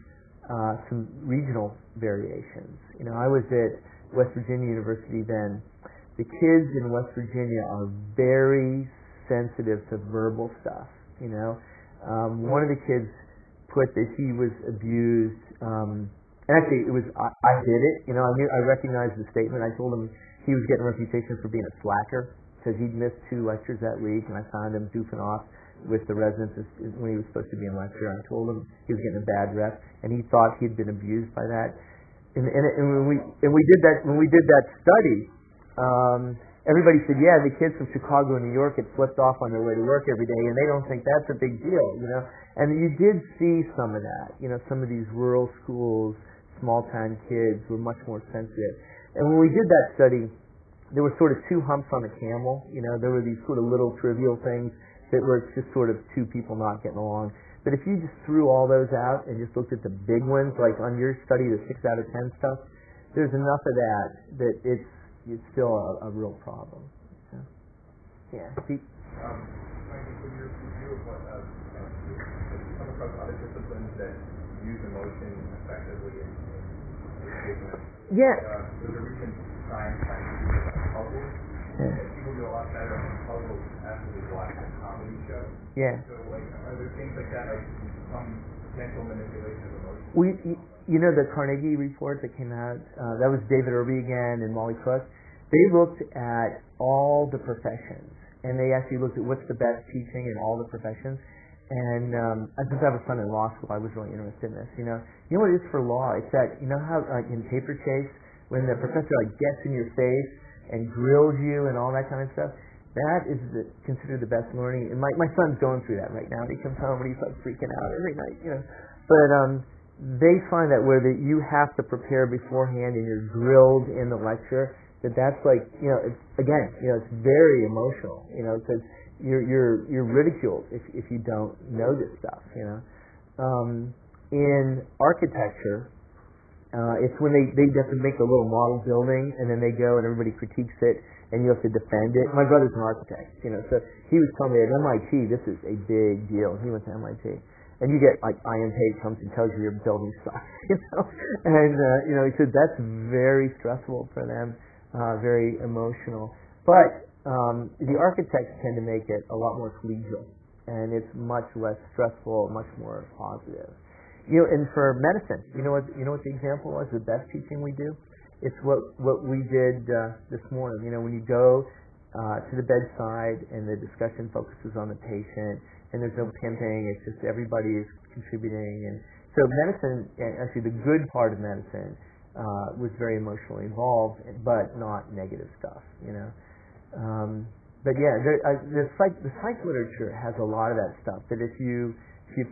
S2: some regional variations. I was at West Virginia University then. The kids in West Virginia are very sensitive to verbal stuff. One of the kids put that he was abused. And actually, it was I did it. I recognized the statement. I told him he was getting a reputation for being a slacker because he'd missed 2 lectures that week, and I found him goofing off with the residents when he was supposed to be in lecture. I told him he was getting a bad rep, and he thought he'd been abused by that. And when we did that study. Everybody said, yeah, the kids from Chicago and New York had flipped off on their way to work every day, and they don't think that's a big deal, And you did see some of that. Some of these rural schools, small-town kids were much more sensitive. And when we did that study, there were sort of 2 humps on a camel. There were these sort of little trivial things that were just sort of 2 people not getting along. But if you just threw all those out and just looked at the big ones, like on your study, the 6 out of 10 stuff, there's enough of that it's still a real problem. So, yeah. Pete?
S3: I think when you're come across other disciplines that use emotion effectively in education.
S2: Yeah.
S3: There's a recent science trying to do like puzzles. And people do a lot better on puzzles after they watch a comedy show.
S2: Yeah.
S3: So like, are there things like that, like some potential manipulation of emotions?
S2: You know the Carnegie report that came out? That was David Irby again and Molly Cook. They looked at all the professions, and they actually looked at what's the best teaching in all the professions. And since I have a son in law school, I was really interested in this. You know what it is for law? It's that, you know how like in Paper Chase, when the professor like gets in your face and grills you and all that kind of stuff, that is considered the best learning. And my son's going through that right now. He comes home and he's like freaking out every night, you know. But they find that where you have to prepare beforehand and you're grilled in the lecture, that's like, you know, it's very emotional, you know, because you're ridiculed if you don't know this stuff, you know. In architecture, it's when they have to make a little model building, and then they go and everybody critiques it, and you have to defend it. My brother's an architect, you know, so he was telling me at MIT this is a big deal. He went to MIT, and you get like Ian Page comes and tells you your building stuff, you know, and you know, he said that's very stressful for them, very emotional, but. The architects tend to make it a lot more collegial, and it's much less stressful, much more positive. You know, and for medicine, you know what the example was? The best teaching we do? It's what we did this morning. You know, when you go to the bedside and the discussion focuses on the patient, and there's no pimping, it's just everybody is contributing. And so medicine, actually the good part of medicine, was very emotionally involved, but not negative stuff, you know. But yeah, the psych literature has a lot of that stuff. That if you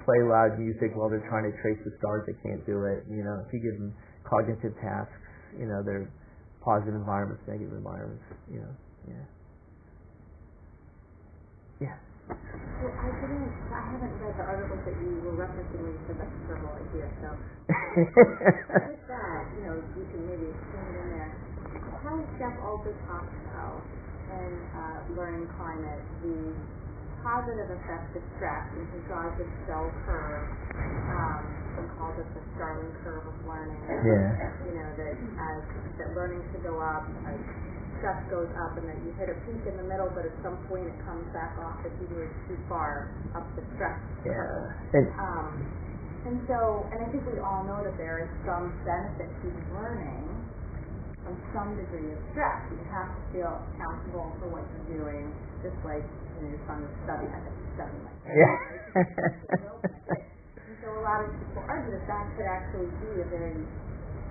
S2: play loud music while they're trying to trace the stars, they can't do it. You know, if you give them cognitive tasks, you know, they're positive environments, negative environments. You know, yeah. Yeah.
S5: Well, I haven't read the article that you were referencing when you said that's a terrible idea. So with that, you know, you can maybe explain it in there. How Skeff also talks about in learning climate, the positive effects of stress, and he draws this bell curve, and calls it the Starling curve of learning.
S2: Yeah.
S5: You know, that learning should go up, as stress goes up, and that you hit a peak in the middle, but at some point it comes back off if you move too far up the stress curve. And I think we all know that there is some benefit to learning from some degree of stress. You have to feel accountable for what you're doing, just like your son is studying. I think he's studying like that.
S2: Yeah.
S5: And so a lot of people argue that could actually be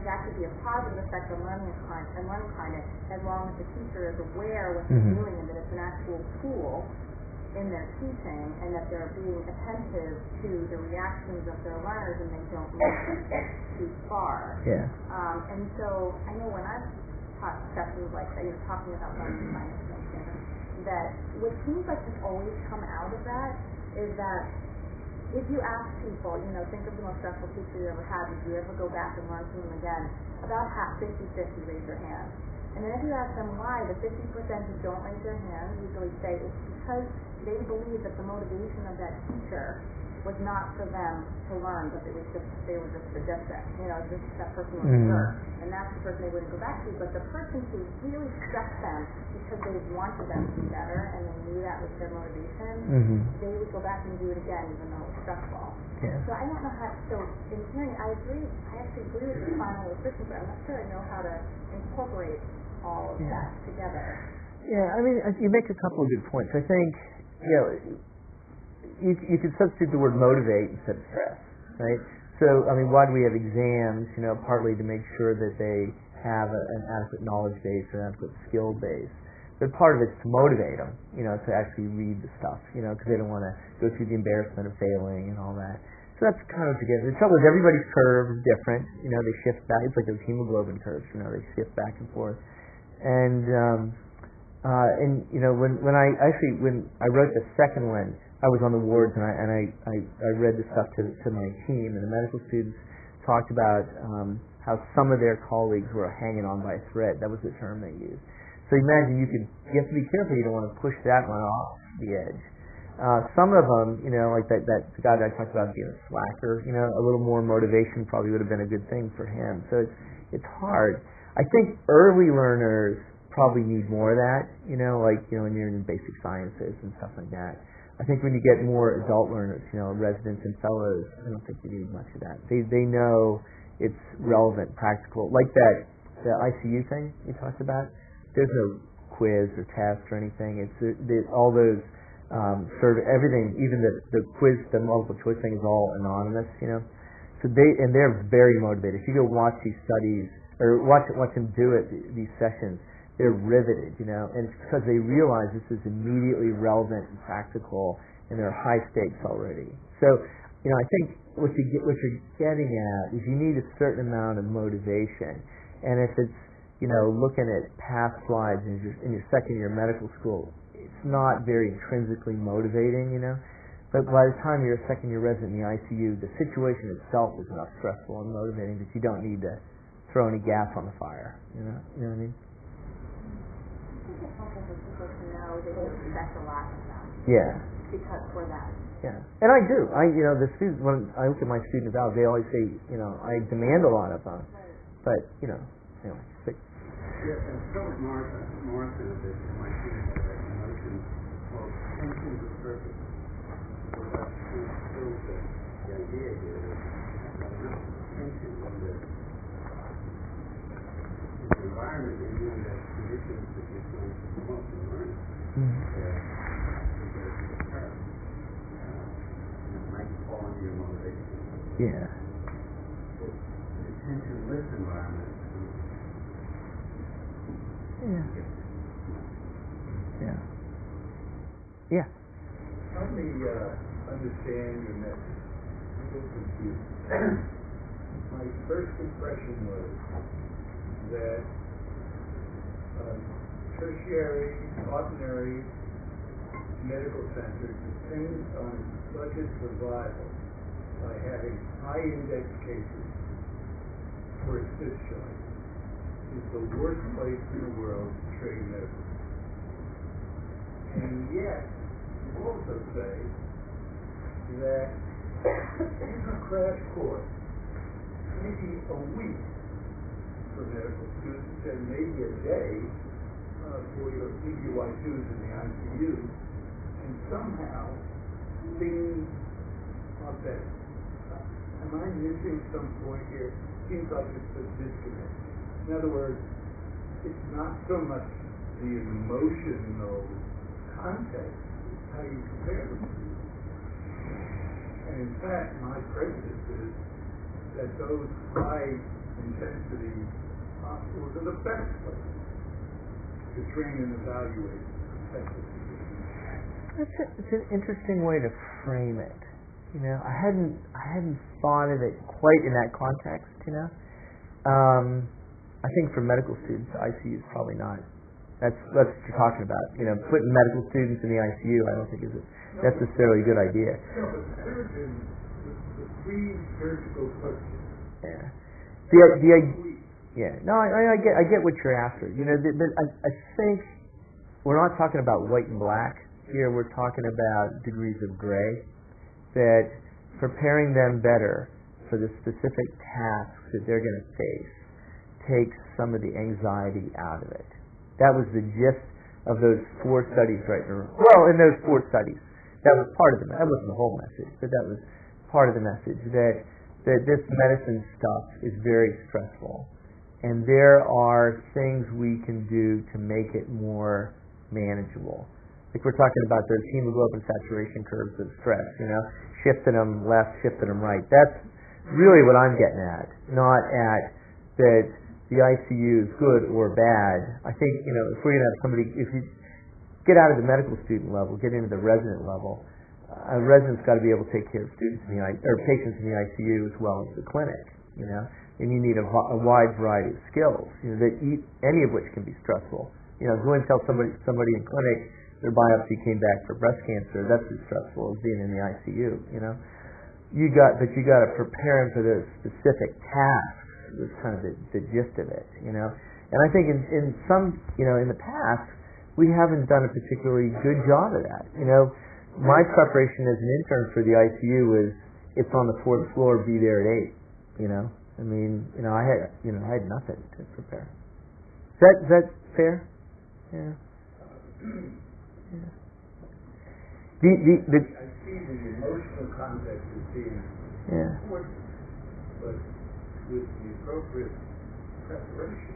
S5: that could be a positive effect on learning climate, as long as the teacher is aware what they're doing and that it's an actual tool in their teaching, and that they're being attentive to the reactions of their learners and they don't move too far.
S2: Yeah.
S5: And so I know when I've taught sessions like that, you're talking about learning climate, that what seems like has always come out of that is that if you ask people, you know, think of the most stressful teacher you ever had, did you ever go back and learn from them again? About 50-50 raise your hand. And then if you ask them why, the 50% who don't raise their hand usually say it's because they believe that the motivation of that teacher was not for them to learn, but they were just sadistic. You know, just that person was a jerk. And that's the person they wouldn't go back to. But the person who really stressed them because they wanted them to be better and they knew that was their motivation, they would go back and do it again even though it was stressful.
S2: Yeah.
S5: So I don't know how, so in hearing, I actually agree with the final nutrition, but I'm not sure I know how to incorporate all of that together.
S2: Yeah, I mean, you make a couple of good points. I think, you know, you could substitute the word motivate instead of stress, right? So, I mean, why do we have exams? You know, partly to make sure that they have an adequate knowledge base or an adequate skill base. But part of it's to motivate them, you know, to actually read the stuff, you know, because they don't want to go through the embarrassment of failing and all that. So that's kind of together. The trouble is everybody's curve is different. You know, they shift back. It's like those hemoglobin curves. You know, they shift back and forth. And you know, when I wrote the second one, I was on the wards and I read the stuff to my team, and the medical students talked about how some of their colleagues were hanging on by a thread. That was the term they used. So imagine you have to be careful. You don't want to push that one off the edge. Some of them, you know, like that the guy that I talked about being a slacker, you know, a little more motivation probably would have been a good thing for him. So it's hard. I think early learners probably need more of that, like, when you're in basic sciences and stuff like that. I think when you get more adult learners, residents and fellows, I don't think you need much of that. They know it's relevant, practical. Like the ICU thing you talked about, there's no quiz or test or anything. It's all those everything, even the quiz, the multiple choice thing is all anonymous, So they're very motivated. If you go watch these studies, or watch them do it, these sessions, they're riveted, and it's because they realize this is immediately relevant and practical, and they're high stakes already. So, I think what you're getting at is you need a certain amount of motivation, and if it's, looking at past slides in your second year medical school, it's not very intrinsically motivating, But by the time you're a second year resident in the ICU, the situation itself is enough stressful and motivating that you don't need to throw any gas on the fire. You know what I mean?
S5: I think it's helpful for people to know that you expect a lot of them.
S2: Yeah.
S5: Because for that.
S2: Yeah, and I do. The students, when I look at my student evals, they always say, I demand a lot of them. But anyway.
S4: Yeah, and so Morrison of this, my student had a notion, well, tension is perfect. So that's still the idea here is tension in the environment and doing that conditions that you're trying to promote and learn. Might fall into your motivation.
S2: Yeah.
S4: So the tensionless environment.
S2: Yeah. Yeah. Yeah.
S3: Help me understand your message. I'm a little confused. My first impression was that tertiary, ordinary medical centers depend on budget survival by having high index cases for its discharge. Is the worst place in the world to train medical. And yet, you also say that in a crash course, maybe a week for medical students and maybe a day for your PGY2s in the ICU, and somehow things are better. Am I missing some point here? Seems like it's a disconnect. In other words, it's not so much the emotional context, it's how you compare them. And in fact, my prejudice is that those high-intensity hospitals are the best places to train and evaluate effectively.
S2: It's an interesting way to frame it. I hadn't thought of it quite in that context. I think for medical students, the ICU is probably not. That's what you're talking about. Putting medical students in the ICU, I don't think is necessarily a good idea.
S3: No, but the pre-surgical question.
S2: Yeah. No, I get what you're after. I think we're not talking about white and black here. We're talking about degrees of gray. That preparing them better for the specific tasks that they're going to face takes some of the anxiety out of it. That was the gist of those 4 studies, right? Well, in those 4 studies, that was part of the. That wasn't the whole message, but that was part of the message that this medicine stuff is very stressful, and there are things we can do to make it more manageable. Like we're talking about those hemoglobin saturation curves of stress, shifting them left, shifting them right. That's really what I'm getting at, not at that the ICU is good or bad. I think, if we're going to have somebody, if you get out of the medical student level, get into the resident level, a resident's got to be able to take care of students or patients in the ICU as well as the clinic, and you need a wide variety of skills, that any of which can be stressful. Go and tell somebody in clinic their biopsy came back for breast cancer, that's as stressful as being in the ICU, You got to prepare them for those specific tasks. Was kind of the gist of it, And I think in some, in the past, we haven't done a particularly good job of that. My preparation as an intern for the ICU was, it's on the 4th floor, be there at 8. I had nothing to prepare. Is that fair? Yeah.
S3: I see the emotional context as being important, but with the appropriate preparation,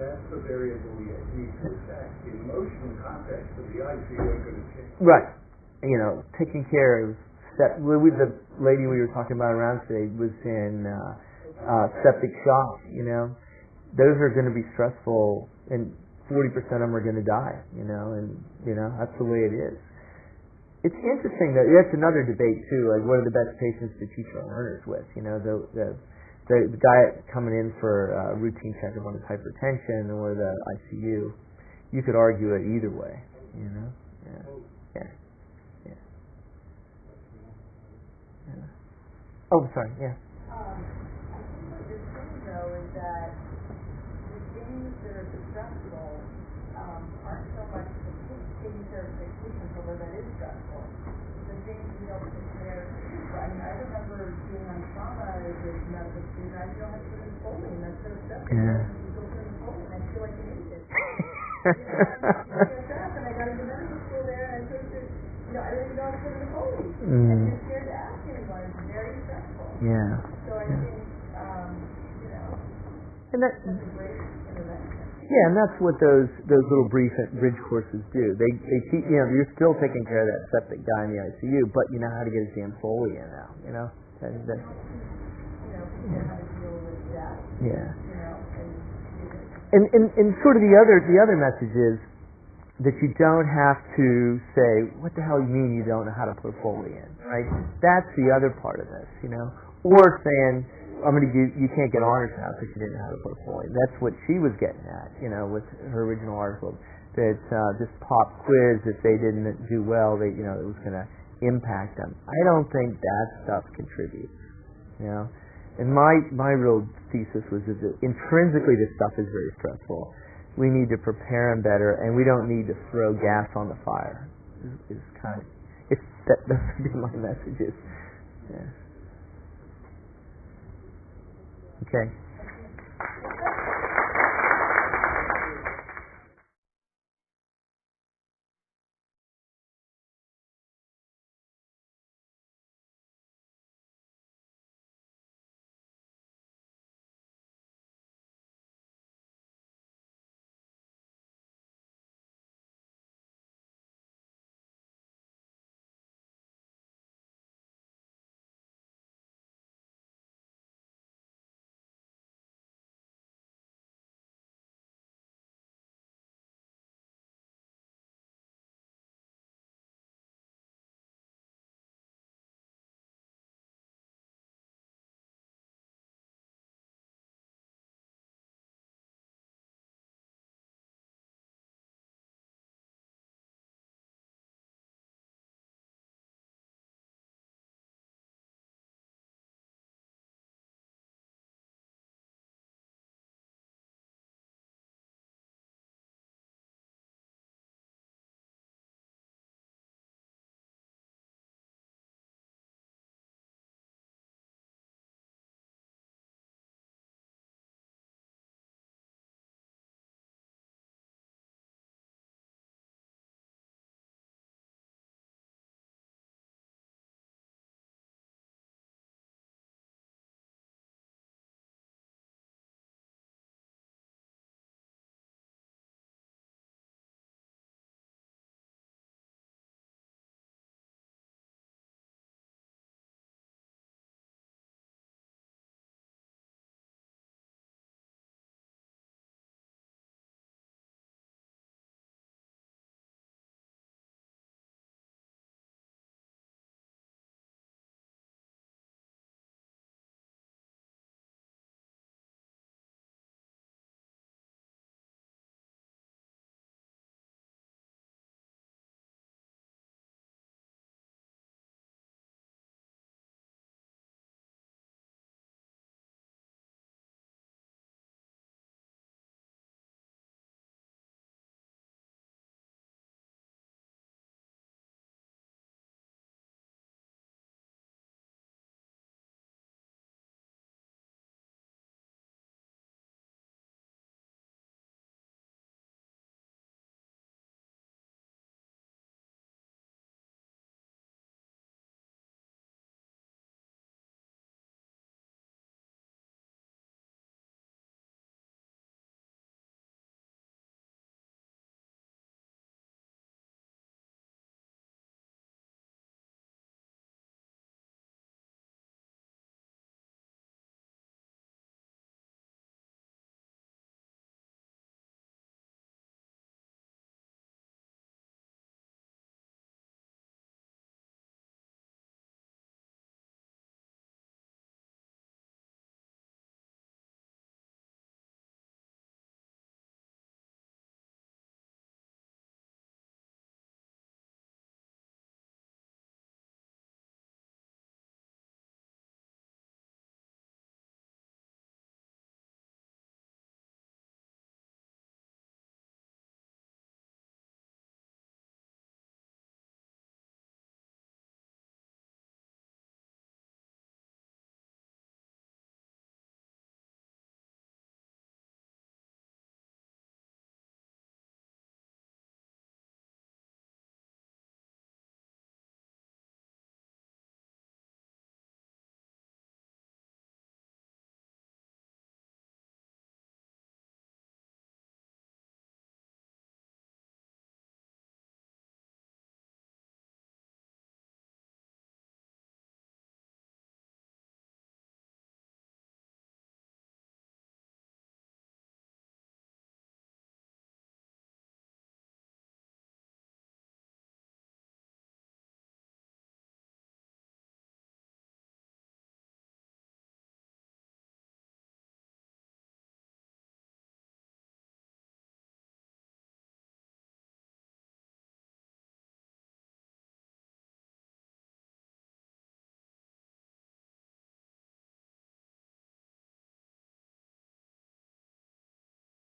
S3: that's the variable we need to attack. The emotional context of the ICU are going to change.
S2: Right. Taking care of the lady we were talking about around today was in septic shock. Those are going to be stressful, and 40% of them are going to die. And that's the way it is. It's interesting that that's another debate too. Like, what are the best patients to teach our learners with? The guy coming in for a routine checkup on his hypertension or the ICU, you could argue it either way. Yeah. Oh, I'm sorry. Yeah.
S5: I think what you're saying though is that the things that are stressful aren't so much taking care of the patient, although that is stressful. The things we don't prepare to do. I remember being on trauma as a medical student. I didn't know how to put in Foley, and that's so stressful.
S2: Yeah.
S5: You go put in Foley, and I feel like an idiot. And I got into medical school there, and I took it. I didn't know how to put in Foley. And you're scared to ask anyone. It's very stressful.
S2: Yeah.
S5: So I think,
S2: and that's
S5: a great intervention.
S2: Yeah, and that's what those little bridge courses do. They teach, you're still taking care of that septic guy in the ICU, but you know how to get his damn Foley in now.
S5: People how to deal with death.
S2: Yeah. And sort of the other message is that you don't have to say, what the hell you mean you don't know how to put Foley in, right? That's the other part of this, Or saying, you can't get honors now because you didn't know how to put Foley. That's what she was getting at, with her original article. That this pop quiz, if they didn't do well, it was going to impact them. I don't think that stuff contributes, And my real thesis was that intrinsically this stuff is very stressful. We need to prepare them better, and we don't need to throw gas on the fire. That would be my messages. Yeah. Okay.